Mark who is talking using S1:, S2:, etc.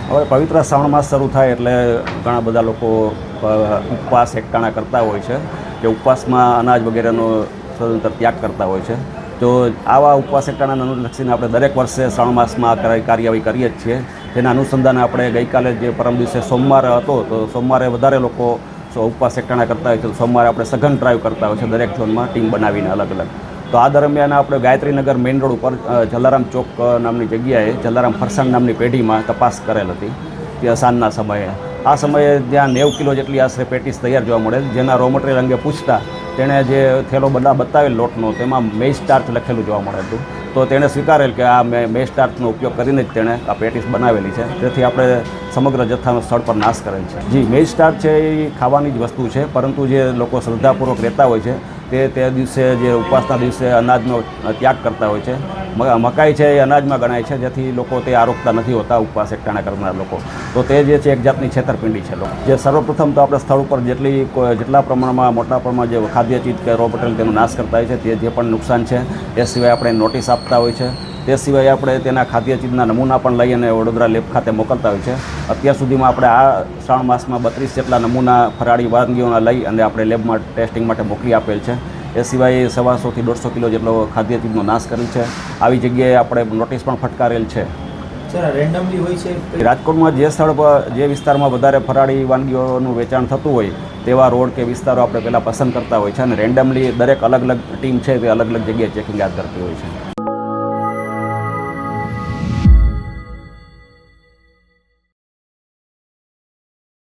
S1: હવે પવિત્ર શ્રાવણ માસ શરૂ થાય એટલે ઘણા બધા લોકો ઉપવાસ એકટાણા કરતા હોય છે કે ઉપવાસમાં અનાજ વગેરેનો સદંતર ત્યાગ કરતા હોય છે. તો આવા ઉપવાસ એકટાણાને અનુલક્ષીને આપણે દરેક વર્ષે શ્રાવણ માસમાં કાર્યવાહી કરીએ જ છીએ. તેના અનુસંધાને આપણે ગઈકાલે જે પરમ દિવસે સોમવાર હતો તો સોમવારે વધારે લોકો ઉપવાસ એકટાણા કરતા હોય છે. સોમવારે આપણે સઘન ડ્રાઈવ કરતા હોય છે દરેક ઝોનમાં ટીમ બનાવીને અલગ અલગ. તો આ દરમિયાન આપણે ગાયત્રીનગર મેઇન રોડ ઉપર જલારામ ચોક નામની જગ્યાએ જલારામ ફરસાણ નામની પેઢીમાં તપાસ કરેલ હતી ત્યાં સાંજના સમયે. આ સમયે ત્યાં 90 કિલો જેટલી આશરે પેટીસ તૈયાર જોવા મળે. જેના રો મટીરિયલ અંગે પૂછતા તેણે જે થેલો બતાવેલ લોટનો તેમાં મેઇઝ સ્ટાર્ચ લખેલું જોવા મળે હતું. તો તેણે સ્વીકારેલ કે આ મેઇઝ સ્ટાર્ચનો ઉપયોગ કરીને જ તેણે આ પેટીસ બનાવેલી છે. તેથી આપણે સમગ્ર જથ્થાનો સ્થળ પર નાશ કરેલ છે. જી, મેઇઝ સ્ટાર્ચ છે એ ખાવાની જ વસ્તુ છે, પરંતુ જે લોકો શ્રદ્ધાપૂર્વક રહેતા હોય છે તે દિવસે જે ઉપવાસના દિવસે અનાજનો ત્યાગ કરતા હોય છે. મકાઈ છે એ અનાજમાં ગણાય છે, જેથી લોકો તે આરોગતા નથી હોતા ઉપવાસ એકટાણા કરનાર લોકો. તો તે જે છે એક જાતની છેતરપિંડી છે લોકો. જે સર્વપ્રથમ તો આપણે સ્થળ ઉપર જેટલા પ્રમાણમાં મોટા પ્રમાણમાં જે ખાદ્ય ચીજ કે રો મટીરિયલ તેનો નાશ કરતા હોય છે તે જે પણ નુકસાન છે એ સિવાય આપણે નોટિસ આપતા હોય છે. તે સિવાય આપણે તેના ખાદ્ય ચીજના નમૂના પણ લઈ અને વડોદરા લેબ ખાતે મોકલતા હોય છે. અત્યાર સુધીમાં આપણે આ શ્રાવણ માસમાં 32 જેટલા નમૂના ફરાળી વાનગીઓના લઈ અને આપણે લેબમાં ટેસ્ટિંગ માટે મોકલી આપેલ છે. એ સિવાય 125 થી 150 કિલો જેટલો ખાદ્ય ચીજનો નાશ કરેલ છે. આવી જગ્યાએ આપણે નોટિસ પણ ફટકારેલ છે.
S2: રેન્ડમલી હોય છે
S1: રાજકોટમાં જે સ્થળ પર જે વિસ્તારમાં વધારે ફરાળી વાનગીઓનું વેચાણ થતું હોય તેવા રોડ કે વિસ્તારો આપણે પહેલાં પસંદ કરતા હોય છે અને રેન્ડમલી દરેક અલગ અલગ ટીમ છે તે અલગ અલગ જગ્યાએ ચેકિંગ હાથ ધરતી હોય છે.